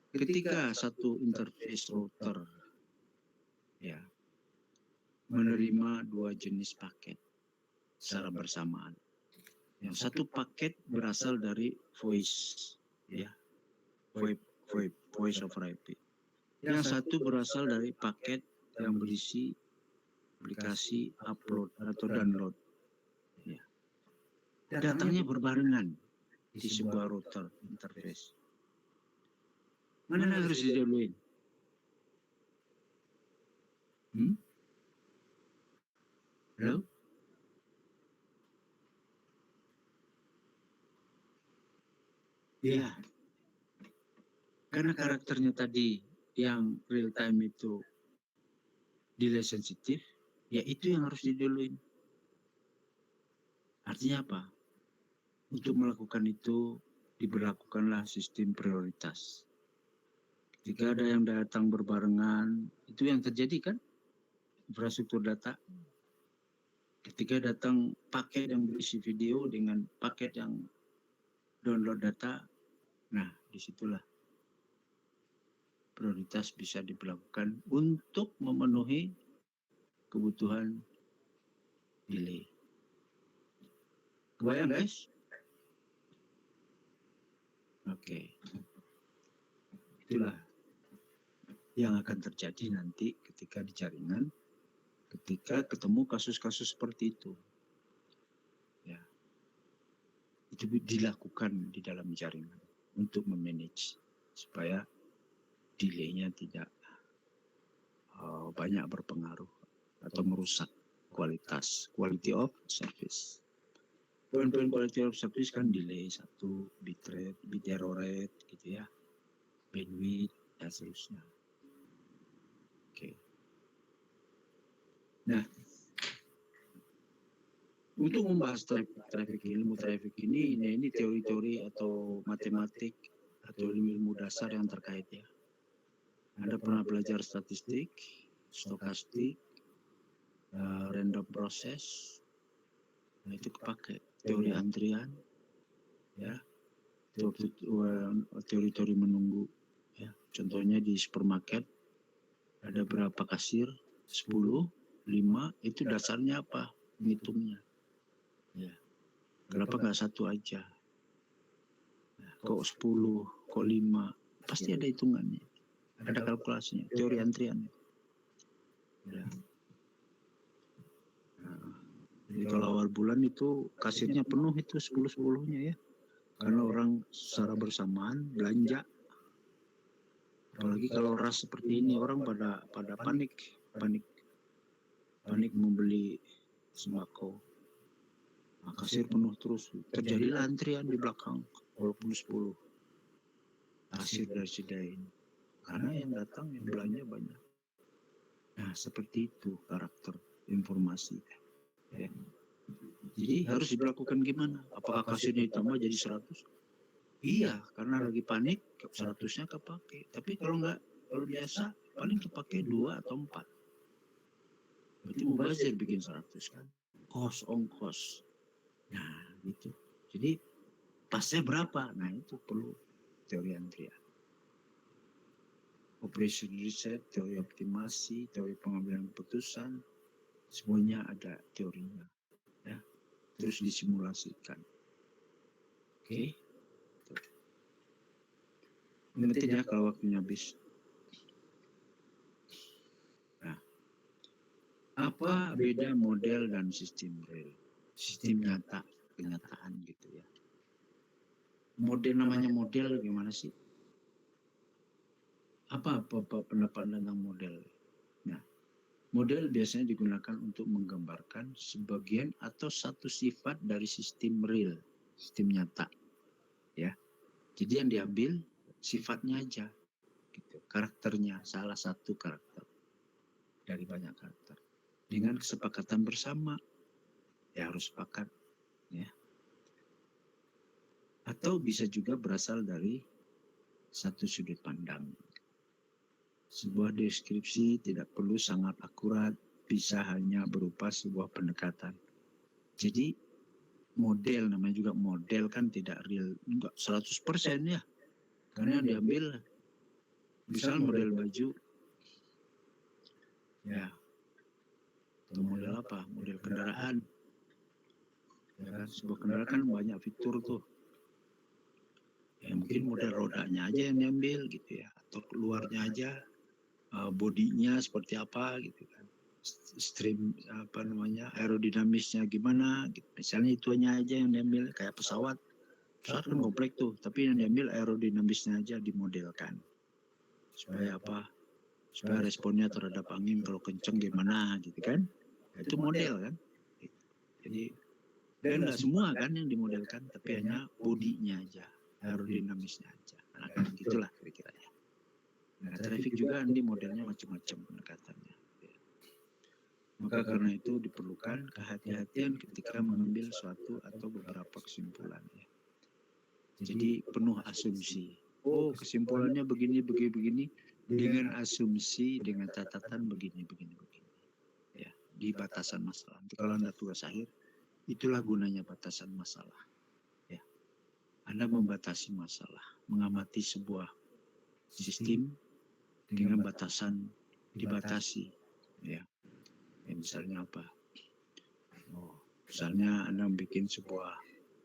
Speaker 4: Ketika satu interface router ya menerima 2 jenis paket secara bersamaan. Yang satu paket berasal dari voice, ya, voice over IP. Yang satu berasal dari paket yang berisi aplikasi upload atau download. Ya. Datangnya berbarengan di sebuah router interface. Mana yang harus didahuluin? Halo? Iya. Karena karakternya tadi yang real time itu delay sensitif, ya itu yang harus didahuluin. Artinya apa? Untuk melakukan itu diberlakukanlah sistem prioritas. Jika ada yang datang berbarengan, itu yang terjadi kan? Infrastruktur data. Ketika datang paket yang berisi video dengan paket yang download data, nah disitulah prioritas bisa diberlakukan untuk memenuhi kebutuhan delay. Kebayang guys? Oke. Itulah yang akan terjadi nanti ketika di jaringan, ketika ketemu kasus-kasus seperti itu. Ya. Itu dilakukan di dalam jaringan untuk memanage supaya delay-nya tidak banyak berpengaruh atau merusak quality of service. Poin-poin quality of service kan delay 1, bitrate, bit error rate gitu ya, bandwidth dan seterusnya. Oke. Nah, untuk membahas traffic ini teori-teori atau matematik atau ilmu dasar yang terkait ya. Anda pernah belajar statistik, stokastik, random process, nah itu kepakai teori antrian, ya, teori menunggu, ya. Contohnya di supermarket Ada berapa kasir? 10, 5, itu dasarnya apa? Ngitungnya. Ya. Kenapa nggak satu aja? Kok 10, kok 5? Pasti ada hitungannya. Ada kalkulasinya, teori antrian. Ya. Nah, jadi kalau awal bulan itu kasirnya penuh itu 10-10-nya ya. Karena orang secara bersamaan belanja. Apalagi kalau ras seperti ini orang pada panik membeli sembako. Nah, kasir penuh terus. Terjadilah antrian di belakang walaupun 10 kasir dari Sidain. Karena yang datang yang belanja banyak. Nah, seperti itu karakter informasi. Ya. Jadi harus diberlakukan gimana? Apakah kasirnya ditambah jadi 100? Iya, karena lagi panik 100-nya kepake. Tapi kalau biasa paling kepake 2 atau 4. Berarti mubazir bikin 100 kan. Ongkos. Nah, gitu. Jadi pasnya berapa? Nah, itu perlu teori antrian. Operation reset, teori optimasi, teori pengambilan keputusan, semuanya ada teorinya. Ya. Terus disimulasikan. Oke. Nanti ya kalau waktunya habis. Nah, apa beda model dan sistem real? Sistem nyata, kenyataan gitu ya. Namanya model gimana sih? Apa pendapat tentang model? Nah, model biasanya digunakan untuk menggambarkan sebagian atau satu sifat dari sistem real, sistem nyata. Ya. Jadi yang diambil sifatnya aja gitu. Karakternya, salah satu karakter dari banyak karakter. Dengan kesepakatan bersama. Ya harus sepakat ya. Atau bisa juga berasal dari satu sudut pandang. Sebuah deskripsi tidak perlu sangat akurat, bisa hanya berupa sebuah pendekatan. Jadi model, namanya juga model kan tidak real, enggak 100% ya. Karena yang diambil, misal model baju, ya, atau model apa? Model kendaraan. Ya kan, sebuah kendaraan kan banyak fitur tuh. Ya mungkin model rodanya aja yang diambil gitu ya, atau luarnya aja. Bodinya seperti apa gitu kan, stream aerodinamisnya gimana gitu. Misalnya itunya aja yang diambil, kayak pesawat kan komplek tuh, tapi yang diambil aerodinamisnya aja dimodelkan supaya apa, supaya responnya terhadap angin kalau kenceng gimana gitu kan. Itu model kan. Jadi dan nggak semua kan yang dimodelkan, tapi hanya bodinya aja, aerodinamisnya aja. Nah kan gitulah kira-kira ya. Nah, traffic juga ini modelnya macam-macam pendekatannya. Maka karena itu diperlukan kehati-hatian ketika mengambil suatu atau beberapa kesimpulan. Ya. Jadi penuh asumsi. Oh, kesimpulannya begini, dengan asumsi, dengan catatan begini. Ya, di batasan masalah. Nanti kalau Anda tugas akhir, itulah gunanya batasan masalah. Ya. Anda membatasi masalah, mengamati sebuah sistem dengan batasan dibatasi, ya. Misalnya apa? Misalnya Anda bikin sebuah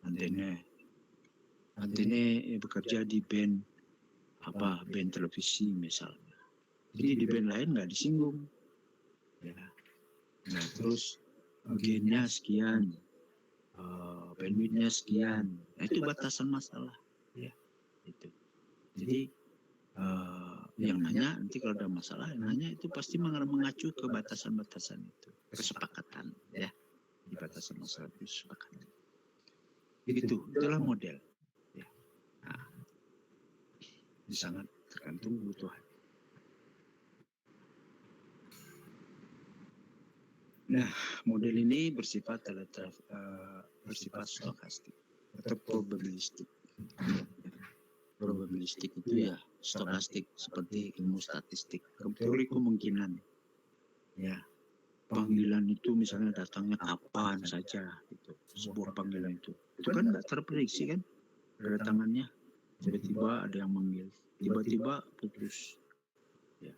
Speaker 4: antena bekerja di band televisi misalnya. Jadi di band lain nggak disinggung. Ya. Nah terus gainnya sekian, bandwidthnya sekian. Nah, itu batasan masalah, ya. Itu. Jadi yang nanya nanti kalau ada masalah, yang nanya itu pasti mengacu ke batasan-batasan itu, kesepakatan ya, di batasan masalah itu kesepakatan. Itulah model. Ya. Nah, sangat tergantung kebutuhan. Nah, model ini bersifat stokastik atau probabilistik. Probabilistik itu ya stokastik, seperti ilmu statistik, teori kemungkinan. Ya, panggilan itu misalnya datangnya kapan saja, gitu. Sebuah panggilan itu kan nggak terprediksi kan kedatangannya. Tiba-tiba ada yang manggil, tiba-tiba putus. Ya.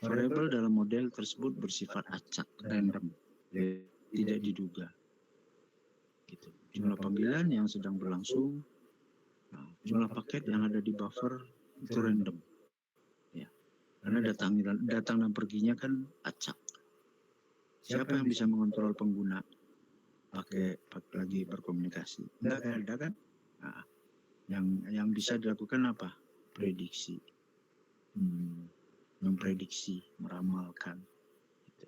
Speaker 4: variabel dalam model tersebut bersifat acak, random, tidak diduga. Gitu. Jumlah panggilan yang sedang berlangsung, jumlah paket yang ada di buffer itu random. Ya. Karena datang dan perginya kan acak. Siapa yang bisa mengontrol pengguna pakai lagi berkomunikasi? Enggak ada kan? Nah, yang bisa dilakukan apa? Prediksi. Memprediksi, meramalkan. Gitu.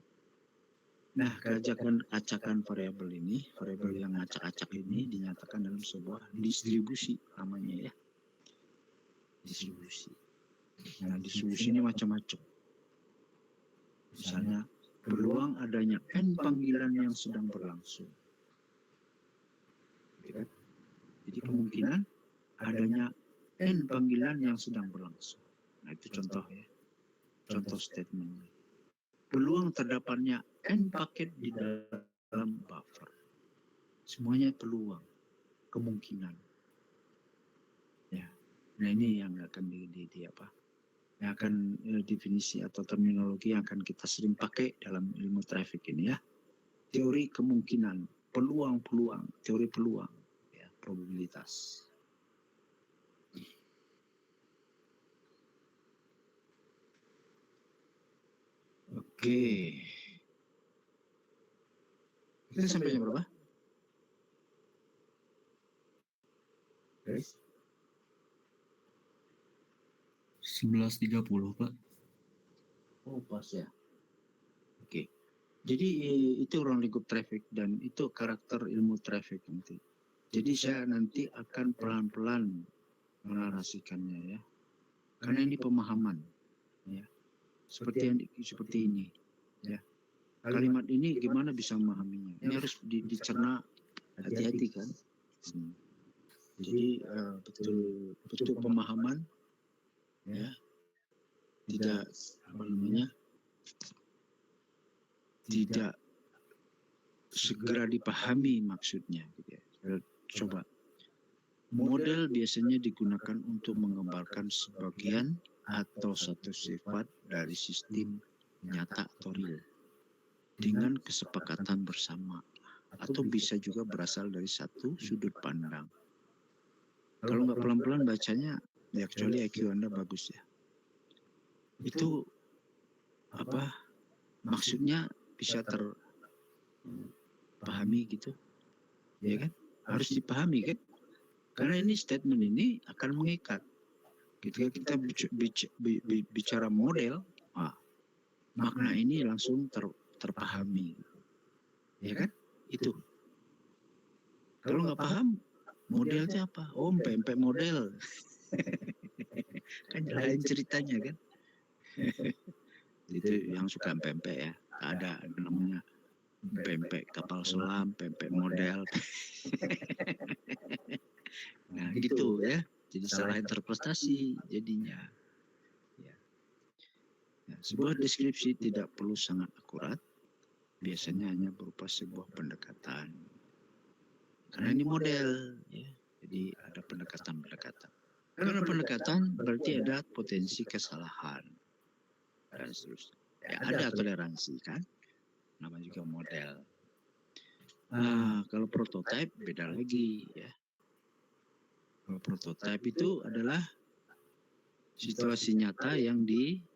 Speaker 4: Nah, keacakan variabel ini, variabel yang acak-acak ini dinyatakan dalam sebuah distribusi namanya ya. Distribusi. Nah, distribusi ini macam-macam. Misalnya, peluang adanya N panggilan yang sedang berlangsung. Jadi kemungkinan adanya N panggilan yang sedang berlangsung. Nah, itu contoh ya. Contoh statement. Peluang terdapatnya N paket di dalam buffer. Semuanya peluang, kemungkinan. Ya. Nah, ini yang akan di apa? Yang akan definisi atau terminologi yang akan kita sering pakai dalam ilmu traffic ini ya. Teori kemungkinan, peluang-peluang, teori peluang, ya, probabilitas. Oke. Kita sampai jam berapa? Guys?
Speaker 2: 11.30 Pak.
Speaker 4: Oh, pas ya. Oke. Jadi itu ruang lingkup traffic dan itu karakter ilmu traffic nanti. Jadi saya nanti akan pelan-pelan menarasikannya ya. Karena ini pemahaman ya. Seperti ini ya. Kalimat ini gimana bisa memahaminya? Ini harus dicerna hati-hati kan. Jadi betul pemahaman ya. Tidak apa namanya? Tidak segera dipahami maksudnya gitu ya. Coba. Model biasanya digunakan untuk menggambarkan sebagian atau satu sifat dari sistem nyata atau real dengan kesepakatan bersama atau bisa juga berasal dari satu sudut pandang. Kalau nggak pelan-pelan bacanya, ya kecuali IQ Anda bagus ya. Itu apa maksudnya bisa terpahami gitu, ya kan? Harus dipahami kan? Karena ini statement ini akan mengikat. Ketika kita bicara model, makna ini langsung terpahami, ya kan? Itu. Kalau nggak paham, model itu apa? Oh, pempek model. Kan lain ceritanya kan? Itu yang suka pempek ya. Ada namanya pempek kapal selam, pempek model. Nah, gitu ya. Jadi salah interpretasi jadinya. Ya. Ya, sebuah deskripsi tidak perlu sangat akurat. Biasanya hanya berupa sebuah pendekatan. Karena ini model, ya. Jadi ada pendekatan-pendekatan. Karena pendekatan berarti ada potensi kesalahan dan seterusnya. Ya, ada toleransi kan. Namanya juga model. Nah, kalau prototype beda lagi ya. Kalau prototype itu adalah situasi nyata yang diminikan,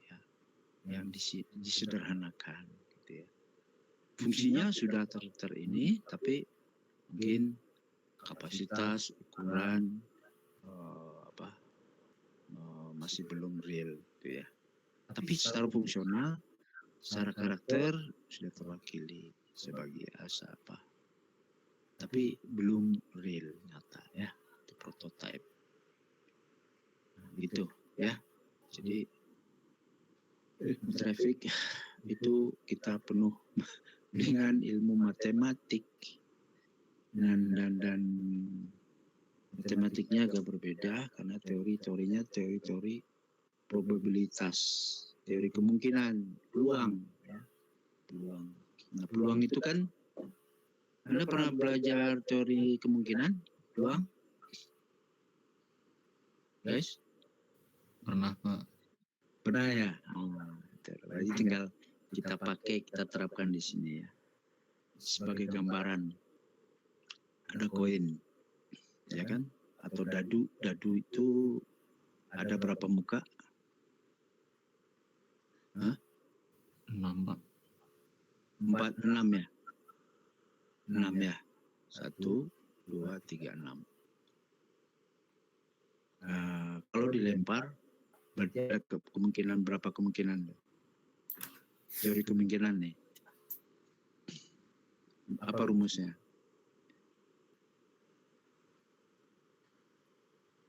Speaker 4: ya, yang disederhanakan, gitu ya. Fungsinya sudah ini, tapi mungkin kapasitas, ukuran, masih belum real, gitu ya. Tapi secara fungsional, secara karakter sudah terwakili sebagai apa. Tapi belum real nyata ya, itu prototype. Gitu ya. Jadi traffic itu kita penuh dengan ilmu matematik dan matematiknya agak berbeda karena teori-teorinya teori probabilitas, teori kemungkinan, peluang ya. Peluang. Nah, peluang itu kan Anda pernah belajar teori kemungkinan, peluang? Guys?
Speaker 2: Pernah Pak.
Speaker 4: Pernah ya? Berarti tinggal kita pakai, kita terapkan di sini ya. Sebagai gambaran. Ada koin, ya kan? Atau dadu. Dadu itu ada berapa muka?
Speaker 2: 6, Pak.
Speaker 4: 6 ya? 6 ya? 1, 2, 3, 6. Kalau dilempar, berarti ada kemungkinan berapa kemungkinan? Teori kemungkinan nih. Apa rumusnya?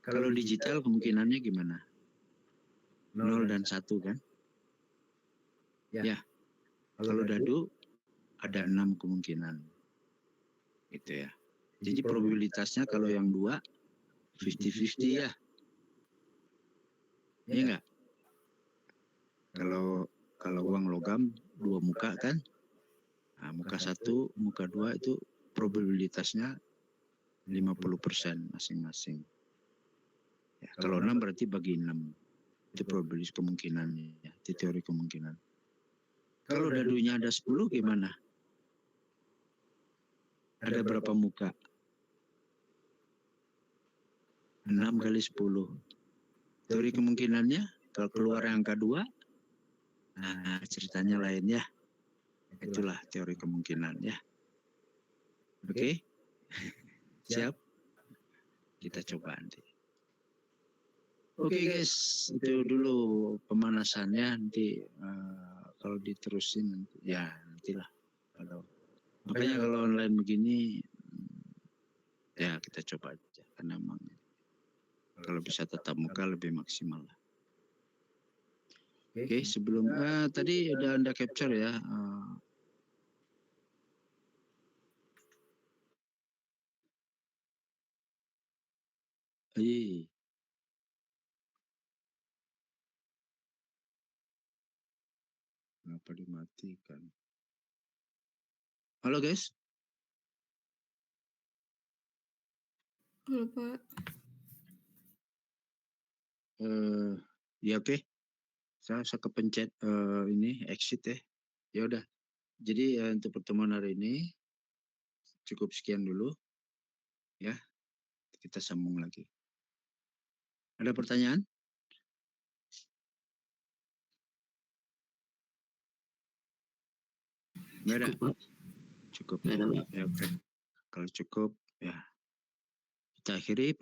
Speaker 4: Kalau digital kemungkinannya gimana? 0 dan 1 kan? Ya. Kalau dadu ada 6 kemungkinan. Gitu ya. Jadi probabilitasnya kalau yang 2 50-50 ya. Iya enggak? Kalau uang logam 2 muka kan? Nah, muka 1, muka 2 itu probabilitasnya 50% masing-masing. Ya, kalau 6 berarti bagi 6. Itu probabilitas kemungkinannya, ya, itu teori kemungkinan. Kalau dadunya ada 10 gimana? Ada berapa muka? 6 kali 10. Teori kemungkinannya, kalau keluar angka 2, nah ceritanya lain ya. Itulah teori kemungkinan ya. Oke? Siap? Kita coba nanti. Oke guys, itu dulu pemanasannya. Nanti kalau diterusin nanti, ya nantilah. Makanya kalau online begini, ya kita coba aja. Karena memang kalau bisa tatap muka lebih maksimal. Oke, sebelum tadi udah Anda capture ya. Kenapa dimatikan? Halo guys.
Speaker 7: Halo Pak.
Speaker 4: Ya oke. Saya kepencet ini exit ya. Ya udah. Jadi untuk pertemuan hari ini cukup sekian dulu. Ya. Kita sambung lagi. Ada pertanyaan? Nggak ada? Cukup. Ya, oke. Kalau cukup, ya kita akhiri.